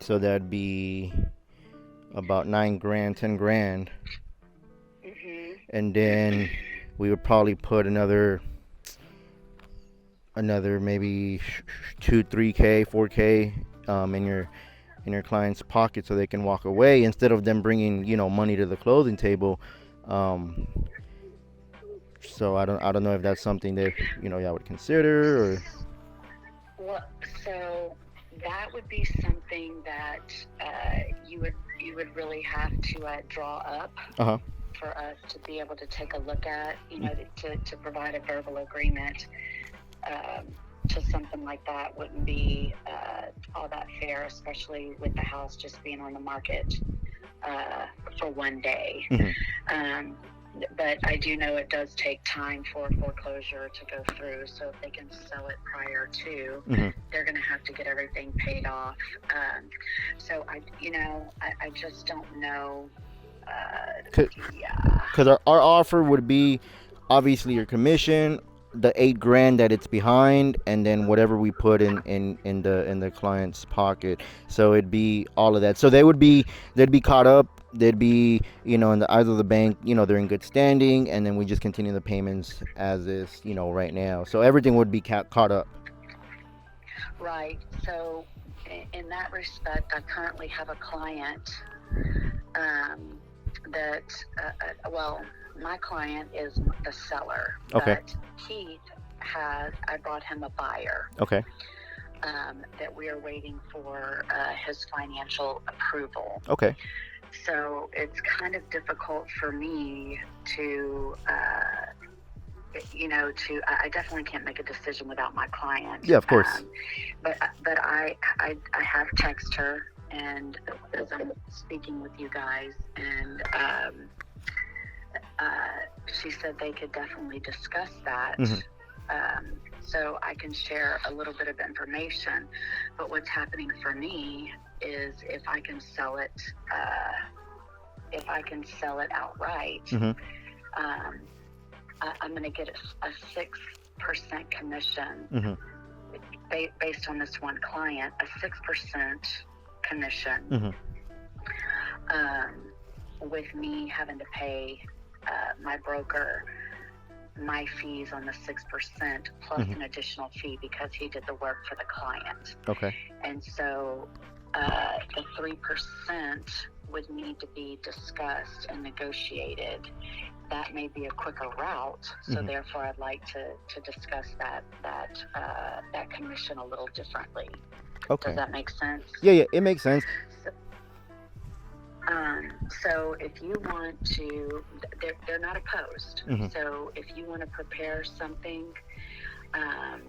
So that'd be about 9 grand, 10 grand, Mhm. and then we would probably put another maybe 2, 3K, 4K in your client's pocket so they can walk away instead of them bringing money to the closing table. Um, so I don't know if that's something that y'all would consider or. Well, so that would be something that you would really have to draw up Uh huh. for us to be able to take a look at. To provide a verbal agreement um, to something like that wouldn't be all that fair, especially with the house just being on the market uh, for one day. Hmm. Um, but I do know it does take time for foreclosure to go through. So if they can sell it prior to, Hmm. they're going to have to get everything paid off. So I just don't know. Yeah. Because our offer would be obviously your commission, the 8 grand that it's behind, and then whatever we put in the client's pocket. So it'd be all of that. So they'd be caught up. They'd be in the eyes of the bank. They're in good standing, and then we just continue the payments as is. Right now. So everything would be caught up. Right. So in that respect, I currently have a client um, that, well, my client is the seller, Okay. but Keith I brought him a buyer Okay. that we are waiting for his financial approval. Okay. So it's kind of difficult for me to, I definitely can't make a decision without my client. Yeah, of course. But I have texted her, and as I'm speaking with you guys, and she said they could definitely discuss that. Hmm. So I can share a little bit of information. But what's happening for me is if I can sell it outright, Hmm. um, I'm going to get a 6% commission Hmm. based on this one client, a 6% commission, Hmm. with me having to pay my broker my fees on the 6% plus Hmm. an additional fee because he did the work for the client. Okay. And so the 3% would need to be discussed and negotiated. That may be a quicker route, so Hmm. therefore I'd like to discuss that commission a little differently. Okay. Does that make sense? Yeah, it makes sense. So, so if you want to, they're not opposed. Hmm. So if you want to prepare something, um,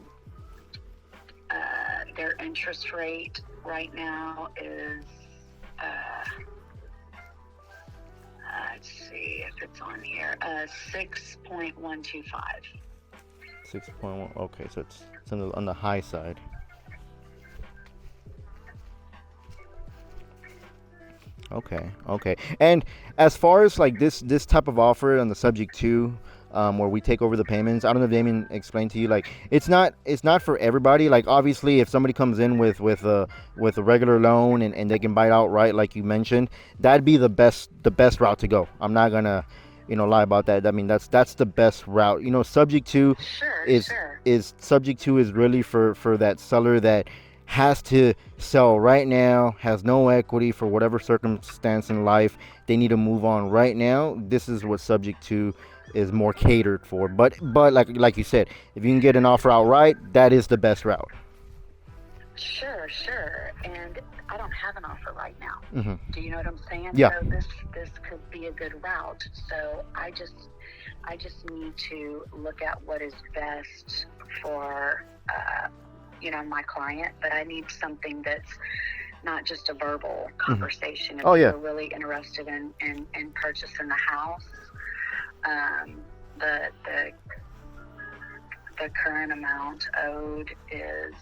their interest rate right now is, let's see if it's on here, 6.125. 6.1. Okay, so it's on the high side. Okay, okay. And as far as like this type of offer on the subject to, where we take over the payments, I don't know if Damien explained to you, like it's not for everybody. Like obviously, if somebody comes in with a regular loan and they can buy it outright, like you mentioned, that'd be the best route to go. I'm not gonna, lie about that. I mean, that's the best route. Subject to Sure, is sure. is subject to is really for that seller that has to sell right now, has no equity for whatever circumstance in life. They need to move on right now. This is what subject to is more catered for. But like you said, if you can get an offer outright, that is the best route. Sure, sure. And I don't have an offer right now. Hmm. Do you know what I'm saying? Yeah. So this could be a good route. So I just need to look at what is best for my client, but I need something that's not just a verbal Hmm. conversation. If Oh yeah. you're really interested in purchasing the house, um, the the the current amount owed is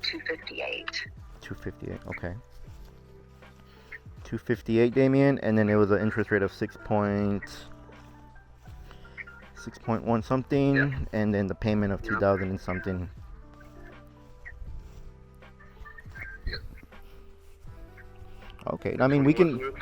258. 258. Okay. 258, Damien, and then it was an interest rate of 6.1 something, Yep. and then the payment of Yep. 2,000 and something. Yep. Okay. I That's mean, what he wants to do.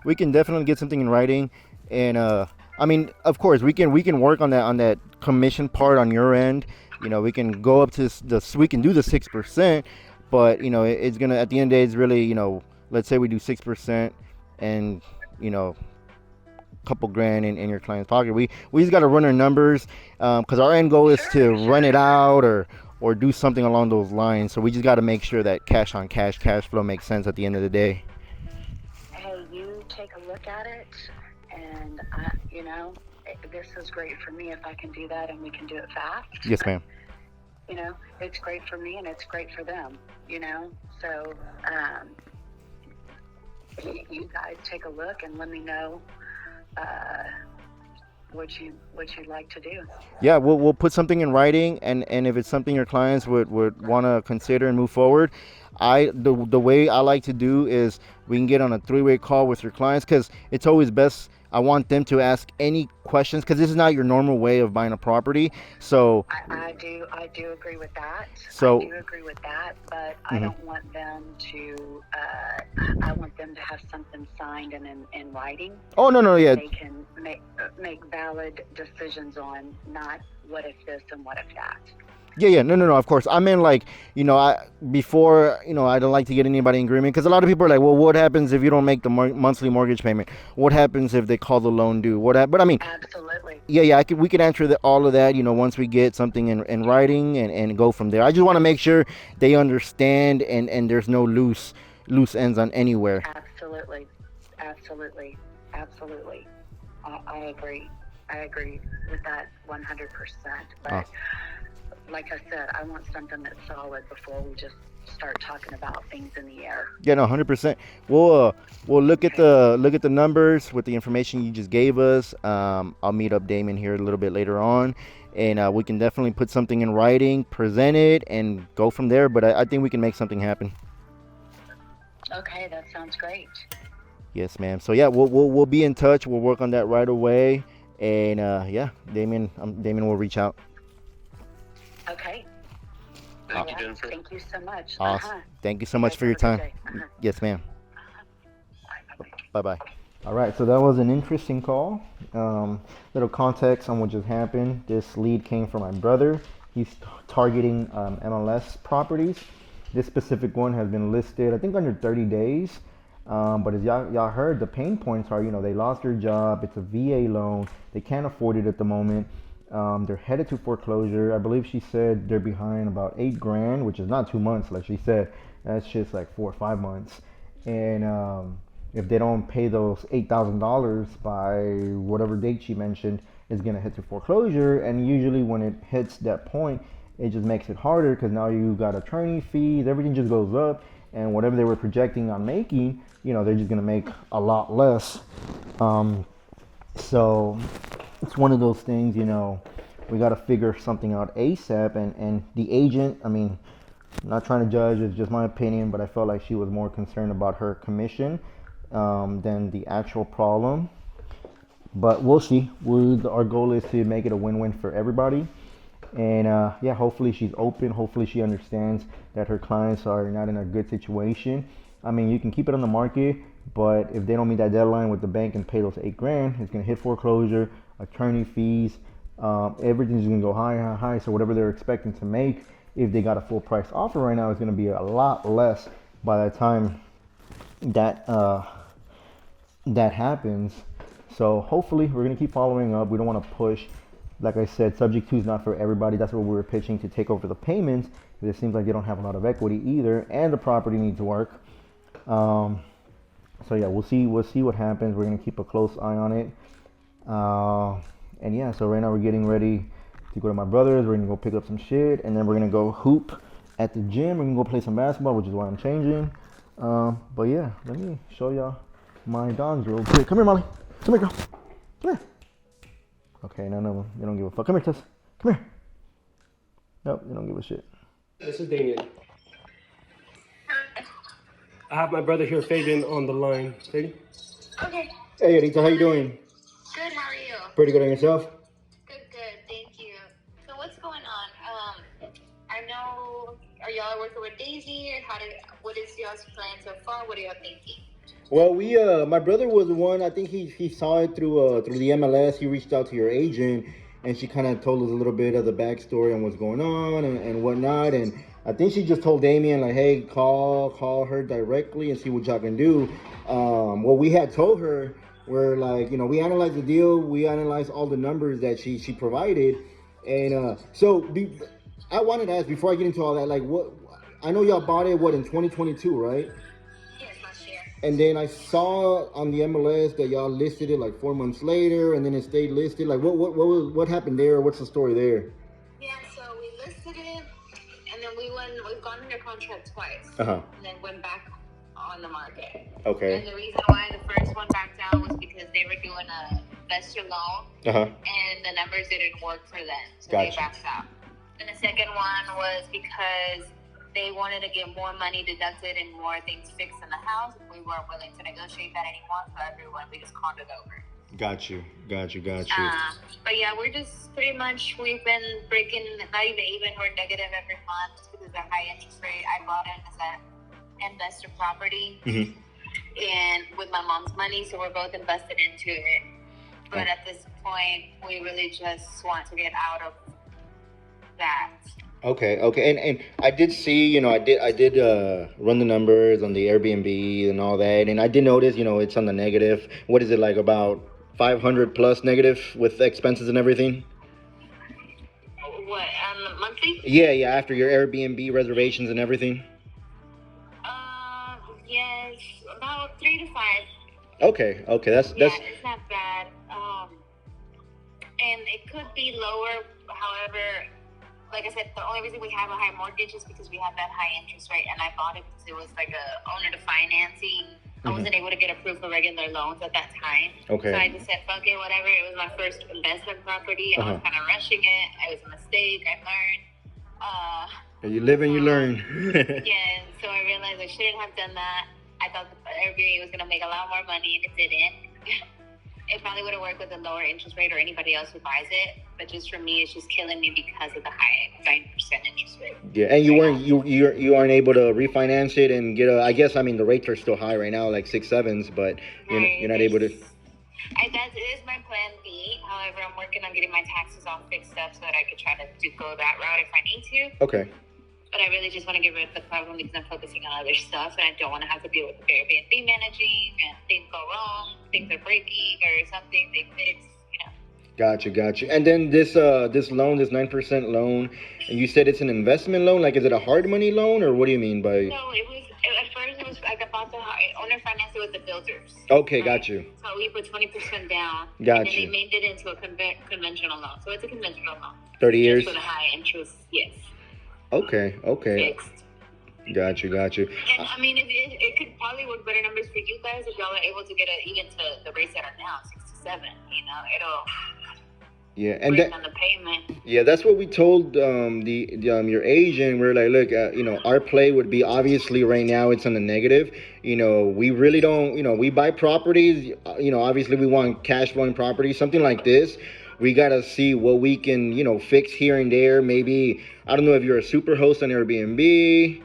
we can definitely get something in writing, and I mean, of course, we can work on that commission part on your end. You know, we can go up to we can do the 6%, but you know, it's gonna at the end of the day, it's really, you know, let's say we do 6%, and you know, couple grand in your client's pocket. We just got to run our numbers, because our end goal is to Sure, run it sure. out or do something along those lines. So we just got to make sure that cash on cash flow makes sense at the end of the day. Hey, you take a look at it, and this is great for me if I can do that and we can do it fast. Yes, ma'am. It's great for me and it's great for them. So you guys take a look and let me know uh, what you'd like to do. Yeah, we'll put something in writing, and if it's something your clients would want to consider and move forward, the way I like to do is we can get on a three-way call with your clients, because it's always best. I want them to ask any questions, because this is not your normal way of buying a property. So I do agree with that. I so do agree with that, but I mhm. don't want them to. I want them to have something signed and in writing Oh, no, no, that yeah. they can make valid decisions on. Not what if this and what if that. Yeah, yeah, no, no, no. Of course, I mean, like, you know, I don't like to get anybody in agreement, because a lot of people are like, well, what happens if you don't make the monthly mortgage payment? What happens if they call the loan due? But I mean, Absolutely. yeah, yeah, we could answer all of that, you know, once we get something in writing, and go from there. I just want to make sure they understand, and there's no loose ends on anywhere. Absolutely. Absolutely. Absolutely. I agree. I agree with that 100%. Uh, But like I said, I want something that's solid before we just start talking about things in the air. yeah, no, 100%. We'll look at Okay. the numbers with the information you just gave us. I'll meet up Damon here a little bit later on, and we can definitely put something in writing, present it, and go from there. But I think we can make something happen. Okay, that sounds great. Yes, ma'am. So yeah, we'll be in touch. We'll work on that right away, and yeah, Damon will reach out. Okay. All Thank you, right. Jennifer. Thank you so much. Awesome. Thank you so You much guys for have your a good time. day. Yes, ma'am. Bye. Bye bye. All right, so that was an interesting call. Little context on what just happened. This lead came from my brother. He's targeting MLS properties. This specific one has been listed, I think, under 30 days. But as y'all heard, the pain points are, you know, they lost their job. It's a VA loan. They can't afford it at the moment. They're headed to foreclosure. I believe she said they're behind about 8 grand, which is not 2 months, like she said. That's just like 4 or 5 months. And if they don't pay those $8,000 by whatever date she mentioned, it's gonna hit to foreclosure. And usually when it hits that point, it just makes it harder, because now you got attorney fees, everything just goes up, and whatever they were projecting on making, you know, they're just gonna make a lot less. So it's one of those things, you know, we got to figure something out ASAP. And the agent, I mean, I'm not trying to judge, it's just my opinion, but I felt like she was more concerned about her commission, than the actual problem. But we'll see. Our goal is to make it a win-win for everybody. And yeah, hopefully she's open. Hopefully she understands that her clients are not in a good situation. I mean, you can keep it on the market, but if they don't meet that deadline with the bank and pay those 8 grand, it's gonna hit foreclosure, attorney fees, everything's gonna go high, high, high. So whatever they're expecting to make, if they got a full price offer right now, is gonna be a lot less by the time that that happens. So hopefully we're gonna keep following up. We don't want to push. Like I said, subject to is not for everybody. That's what we were pitching, to take over the payments. But it seems like they don't have a lot of equity either, and the property needs work. So yeah, we'll see. We'll see what happens. We're gonna keep a close eye on it. And yeah, so right now we're getting ready to go to my brother's. We're gonna go pick up some shit, and then we're gonna go hoop at the gym. We're gonna go play some basketball, which is why I'm changing. But yeah, let me show y'all my dogs real quick. Come here, Molly. Come here, girl. Come here. Okay, no, you don't give a fuck. Come here, Tess. Come here. Nope, you don't give a shit. This is Damien. I have my brother here, Fabian, on the line. Fabian? Okay, Hey, Rita, how you doing? good. How are you? Pretty good on yourself? Good. Thank you. So what's going on? I know. Are y'all working with Daisy? What is y'all's plan so far? What are y'all thinking? Well, my brother was the one. I think he saw it through the MLS. He reached out to your agent, and she kind of told us a little bit of the backstory on what's going on and whatnot. And I think she just told Damien like, hey, call her directly and see what y'all can do. What we had told her, we're like, we analyzed the deal, we analyzed all the numbers that she provided, and I wanted to ask before I get into all that, like, what I know y'all bought it in 2022, right? Yes, last year. And then I saw on the MLS that y'all listed it like 4 months later, and then it stayed listed. Like, what happened there? What's the story there? Yeah, so we listed it, and then we've gone under contract twice, Uh-huh. and then went back on the market. Okay. And the reason why the first one backed out was because they were doing a investor loan, Uh-huh. and the numbers didn't work for them, so Gotcha. they backed out. And the second one was because they wanted to get more money deducted and more things fixed in the house. We weren't willing to negotiate that anymore, so everyone we just called it over. Got you. But yeah, we're just pretty much, we've been breaking, not even, we're negative every month just because of the high interest rate. I bought it as an investor property, Mm-hmm. and with my mom's money, so we're both invested into it. But at this point, we really just want to get out of that. Okay. And I did see, I did run the numbers on the Airbnb and all that, and I did notice, it's on the negative. What is it, like about 500 plus negative with expenses and everything? What, monthly? Yeah, after your Airbnb reservations and everything. Yes, about 3 to 5. Okay, that's It's not bad. And it could be lower. However, like I said, the only reason we have a high mortgage is because we have that high interest rate, and I bought it because it was like a owner to financing. I wasn't able to get approved for regular loans at that time. Okay. So I just said, fuck it, whatever. It was my first investment property. I was kind of rushing it. It was a mistake. I learned. You live and you learn. Yeah, and so I realized I shouldn't have done that. I thought the Airbnb was going to make a lot more money, and it didn't. It probably would have worked with a lower interest rate or anybody else who buys it, but just for me, it's just killing me because of the high 9% interest rate. Yeah, and you aren't able to refinance it and get a. I guess, I mean, the rates are still high right now, like 6.7s, but you're not able to. That is my plan B. However, I'm working on getting my taxes all fixed up so that I could try to go that route if I need to. Okay. But I really just want to get rid of the problem because I'm focusing on other stuff, and I don't want to have to deal with the Airbnb managing and things go wrong, things are breaking or something they fix, Gotcha. And then this loan, this 9% loan, and you said it's an investment loan. Like, is it a hard money loan, or what do you mean by? No, at first it was like about the owner financed it with the builders. Okay, got you. So we put 20% down. Got and then you. they made it into a conventional loan. So it's a conventional loan. 30 years. Just with a high interest, yes. Okay. Fixed. Got you. And I mean, it could probably work better numbers for you guys if y'all are able to get even to the rates that are now, 6 to 7. It'll. Yeah, and bring down the payment. Yeah, that's what we told your agent. We're like, look, our play would be, obviously right now it's on the negative. We really don't. We buy properties. Obviously we want cash flowing properties. Something like this, we gotta see what we can fix here and there. Maybe, I don't know if you're a super host on Airbnb.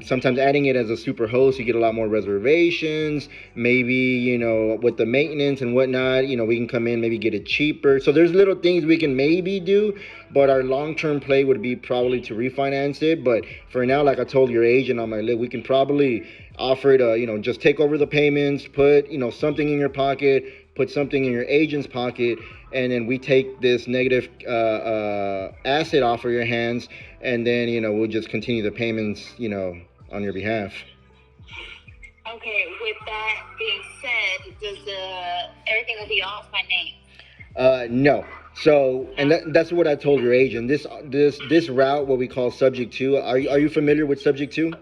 Sometimes adding it as a super host, you get a lot more reservations. Maybe, with the maintenance and whatnot, we can come in, maybe get it cheaper. So there's little things we can maybe do, but our long-term play would be probably to refinance it. But for now, like I told your agent on my list, we can probably offer it, just take over the payments, put, something in your pocket, put something in your agent's pocket, and then we take this negative asset off of your hands, and then we'll just continue the payments on your behalf. Okay, with that being said, does everything will be off my name? No. So, and that's what I told your agent. This route, what we call subject to. Are you familiar with subject to?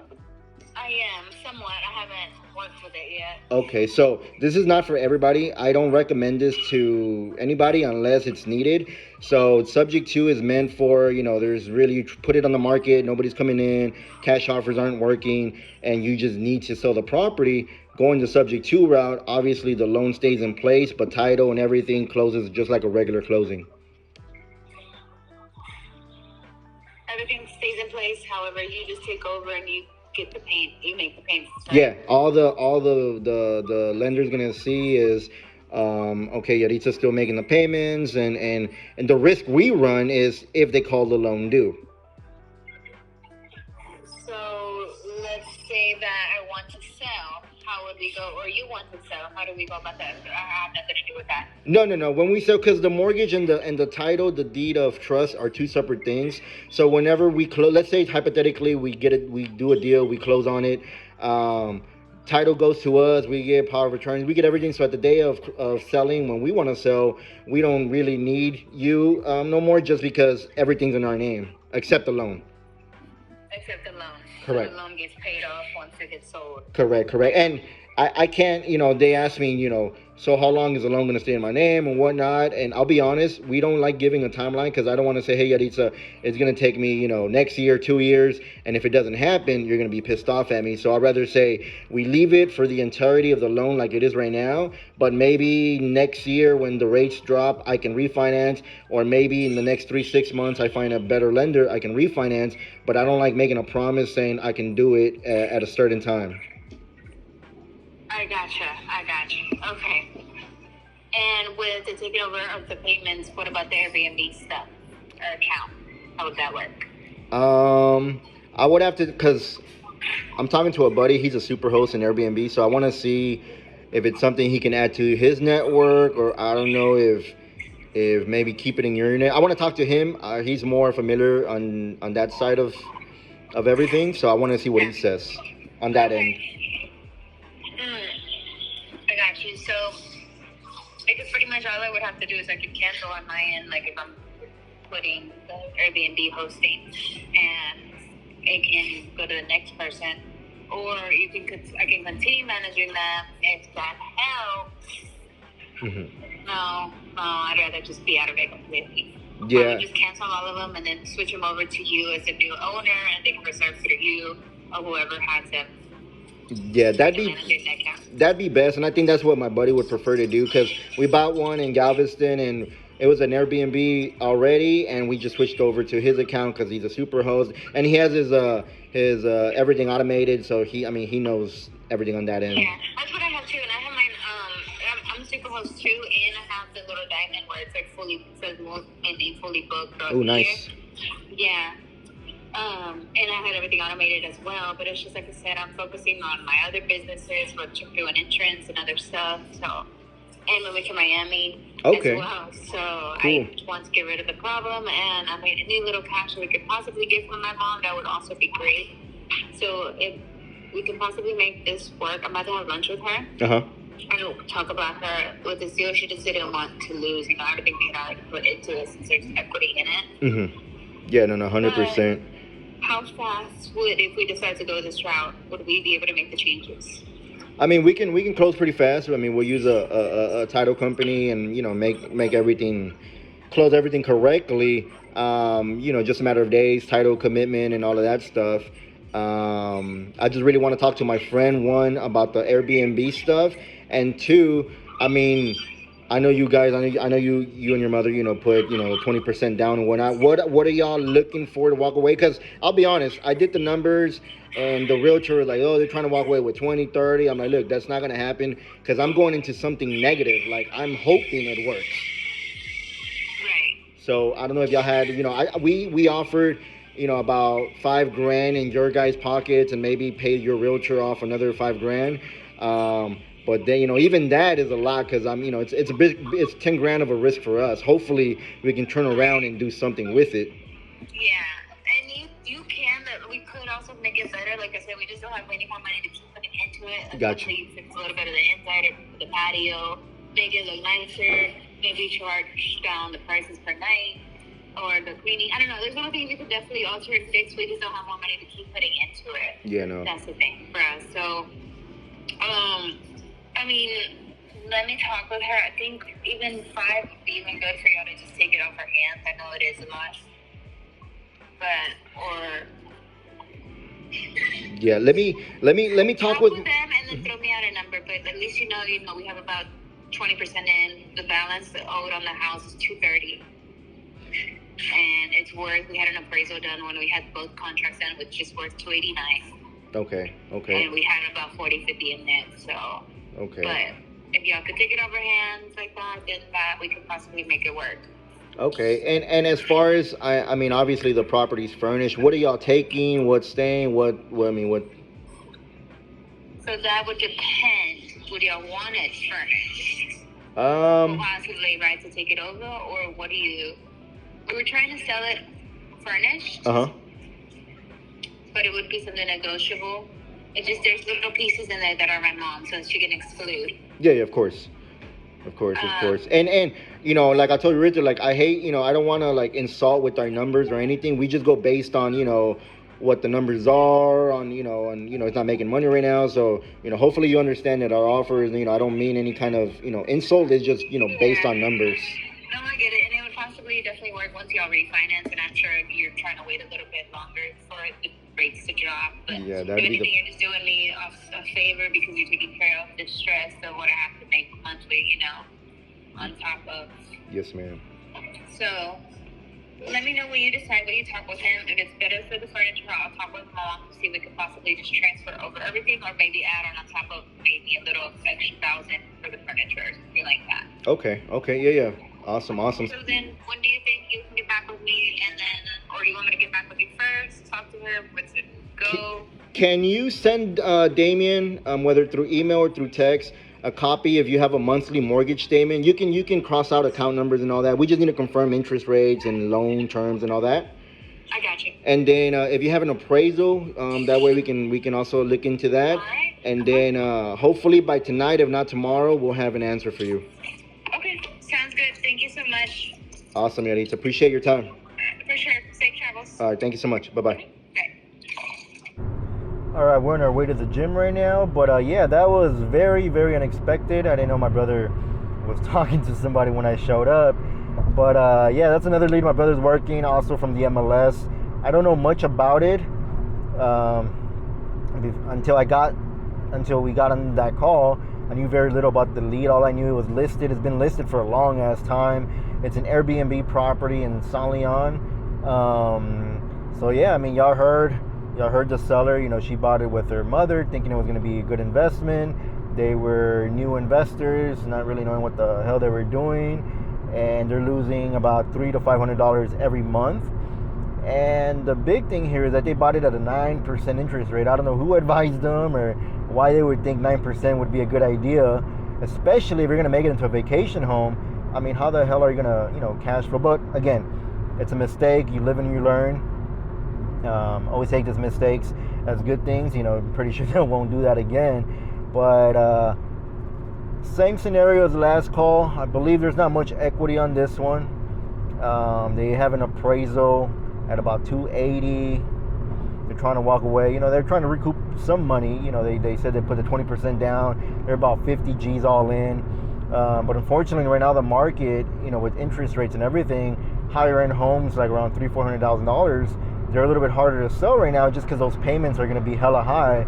I am somewhat. I haven't worked with it yet. Okay, so this is not for everybody. I don't recommend this to anybody unless it's needed. So subject to is meant for, there's really, you put it on the market, nobody's coming in, cash offers aren't working, and you just need to sell the property. Going the subject to route, obviously the loan stays in place, but title and everything closes just like a regular closing. Everything stays in place. However, you just take over and you get the paint. You make the payments, right? Yeah, all the lender's gonna see is, okay, Yaritza's still making the payments, and the risk we run is if they call the loan due. So let's say that I want to sell. How would we go? Or you want to sell? How do we go about that? I have nothing to do with that. No. When we sell, because the mortgage and the title, the deed of trust are two separate things. So whenever we close, let's say hypothetically we get it, we do a deal, we close on it. Um, Title goes to us, we get power of attorney, we get everything. So at the day of selling, when we want to sell, we don't really need you no more, just because everything's in our name except the loan. Except the loan. Correct. So the loan gets paid off once it gets sold. Correct. And I can't, they ask me, so how long is the loan going to stay in my name and whatnot? And I'll be honest, we don't like giving a timeline, because I don't want to say, hey, Yaritza, it's going to take me, next year, 2 years. And if it doesn't happen, you're going to be pissed off at me. So I'd rather say we leave it for the entirety of the loan like it is right now. But maybe next year when the rates drop, I can refinance. Or maybe in the next 3-6 months, I find a better lender, I can refinance. But I don't like making a promise saying I can do it at a certain time. I gotcha. Okay. And with the taking over of the payments, what about the Airbnb stuff or account? How would that work? I would have to, because I'm talking to a buddy. He's a super host in Airbnb, so I want to see if it's something he can add to his network, or I don't know if maybe keep it in your net. I want to talk to him. He's more familiar on that side of everything, so I want to see what he says on that end. I got you. So, I guess pretty much all I would have to do is I could cancel on my end, like if I'm putting the Airbnb hosting, and it can go to the next person, or I can continue managing them if that helps. Mm-hmm. No, I'd rather just be out of it completely. Yeah. I would just cancel all of them and then switch them over to you as a new owner, and they can reserve through you or whoever has them. Yeah, that'd be best, and I think that's what my buddy would prefer to do, because we bought one in Galveston, and it was an Airbnb already, and we just switched over to his account because he's a super host, and he has his everything automated, so he knows everything on that end. Yeah, that's what I have too, and I have mine. I'm a super host too, and I have the little diamond where it's like fully booked. Oh, nice. Yeah. And I had everything automated as well, but it's just like I said, I'm focusing on my other businesses, which I'm doing insurance and other stuff. So, and moving to Miami as well. So cool. I want to get rid of the problem, and I made any little cash that we could possibly get from my mom. That would also be great. So if we can possibly make this work, I'm about to have lunch with her. And talk about her with this deal. She just didn't want to lose, everything we had already put into it since there's equity in it. Mm-hmm. Yeah, no, 100%. How fast if we decide to go this route, would we be able to make the changes? I mean, we can close pretty fast. I mean, we'll use a title company and make everything, close everything correctly. Just a matter of days, title commitment and all of that stuff. I just really want to talk to my friend, one, about the Airbnb stuff, and two, I mean, I know you guys. I know you and your mother. Put 20% down and whatnot. What are y'all looking for to walk away? Because I'll be honest, I did the numbers, and the realtor was like, oh, they're trying to walk away with 20, 30. I'm like, look, that's not gonna happen, because I'm going into something negative. Like, I'm hoping it works. Right. So I don't know if y'all had. We offered about $5,000 in your guys' pockets, and maybe pay your realtor off another $5,000. But then, even that is a lot, because it's it's $10,000 of a risk for us. Hopefully, we can turn around and do something with it. Yeah, and you can. We could also make it better. Like I said, we just don't have any more money to keep putting into it. Gotcha. You fix a little bit of the inside of the patio, make it look nicer. Maybe charge down the prices per night, or the cleaning. I don't know. There's other things we could definitely alter and fix. We just don't have more money to keep putting into it. Yeah, no. That's the thing for us. So, I mean, let me talk with her. I think even 5 would be even good for y'all to just take it off her hands. I know it is a lot, yeah. Let me talk with them and then throw me out a number. But at least we have about 20% in. The balance owed on the house is $230, and it's worth. We had an appraisal done when we had both contracts done, which is worth $289. Okay. Okay. And we had about 40-50 in net, so. Okay. But if y'all could take it over hands like that, then that we could possibly make it work. Okay. And as far as I mean, obviously the property's furnished. What are y'all taking? What's staying? What I mean, what? So that would depend. Would y'all want it furnished? Possibly, right, to take it over, or what do you? We were trying to sell it furnished. Uh-huh. But it would be something negotiable. It just there's little pieces in there that are my mom, so she can exclude. Yeah, of course. Of course. And you know, like I told you, Richard, like I hate, you know, I don't want to like insult with our numbers or anything. We just go based on, you know, what the numbers are on, you know, and you know, it's not making money right now. So, you know, hopefully you understand that our offer is, you know, I don't mean any kind of, you know, insult. It's just, you know, based on numbers. No, I get it, and it would possibly definitely work once y'all refinance, and I'm sure you're trying to wait a little bit longer for the rates to drop. But Yeah, if that'd be anything, you're just doing me a favor because you're taking care of the stress of what I have to make monthly, you know, on top of. Yes, ma'am. So let me know when you decide when you talk with him. If it's better for the furniture, I'll talk with mom to see if we could possibly just transfer over everything, or maybe add on top of maybe a little extra $1,000 for the furniture or something like that. Okay. Yeah. Awesome. So then, when do you think you can get back with me, and then, or you want me to get back with you first? Talk to her. What's it go? Can you send Damien, whether through email or through text, a copy if you have a monthly mortgage statement? You can cross out account numbers and all that. We just need to confirm interest rates and loan terms and all that. I got you. And then if you have an appraisal, that way we can also look into that. All right. And then hopefully by tonight, if not tomorrow, we'll have an answer for you. Okay, sounds good. Thank you so much. Awesome, Yaritza. Appreciate your time. For sure. Safe travels. All right, thank you so much. Bye-bye. Okay. All right, we're on our way to the gym right now. But yeah, that was very, very unexpected. I didn't know my brother was talking to somebody when I showed up. But yeah, that's another lead my brother's working, also from the MLS. I don't know much about it until we got on that call. I knew very little about the lead. All I knew it was listed. It's been listed for a long ass time. It's an Airbnb property in San Leon. So yeah, I mean, y'all heard the seller. You know, she bought it with her mother, thinking it was going to be a good investment. They were new investors, not really knowing what the hell they were doing, and they're losing about $300 to $500 every month. And the big thing here is that they bought it at a 9% interest rate. I don't know who advised them or why they would think 9% would be a good idea, especially if you're going to make it into a vacation home. I mean, how the hell are you going to, you know, cash flow? But again, it's a mistake. You live and you learn. Always take these mistakes as good things. You know, I'm pretty sure they won't do that again. But same scenario as the last call. I believe there's not much equity on this one. They have an appraisal at about $280. They're trying to walk away. You know, they're trying to recoup some money. You know, they said they put the 20% down. They're about 50 G's all in. But unfortunately, right now the market, you know, with interest rates and everything, higher end homes like around $300,000, they're a little bit harder to sell right now just because those payments are going to be hella high.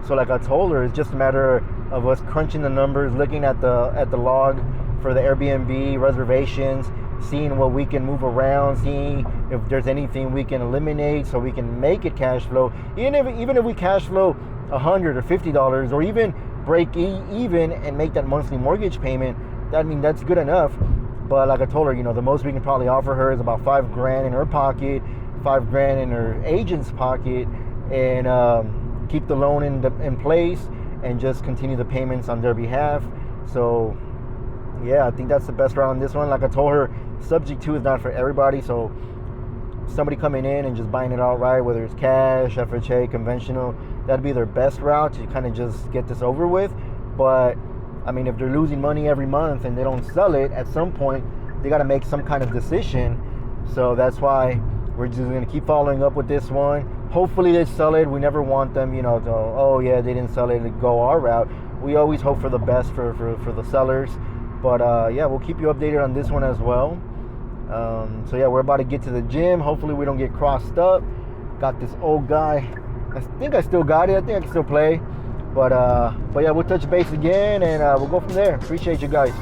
So like I told her, it's just a matter of us crunching the numbers, looking at the log for the Airbnb reservations, seeing what we can move around, seeing if there's anything we can eliminate so we can make it cash flow. Even if we cash flow $100 or $50, or even break even and make that monthly mortgage payment, that's good enough. But like I told her, you know, the most we can probably offer her is about $5,000 in her pocket, $5,000 in her agent's pocket, and keep the loan in place and just continue the payments on their behalf. So yeah, I think that's the best route on this one. Like I told her, subject to is not for everybody. So somebody coming in and just buying it outright, whether it's cash, FHA, conventional, that'd be their best route to kind of just get this over with. But I mean, if they're losing money every month and they don't sell it, at some point they got to make some kind of decision. So that's why we're just going to keep following up with this one. Hopefully they sell it. We never want them, you know, to, oh yeah, they didn't sell it, to go our route. We always hope for the best for the sellers. But yeah, we'll keep you updated on this one as well. So yeah, we're about to get to the gym. Hopefully we don't get crossed up. Got this old guy. I think I still got it. I think I can still play. But yeah, we'll touch base again and we'll go from there. Appreciate you guys.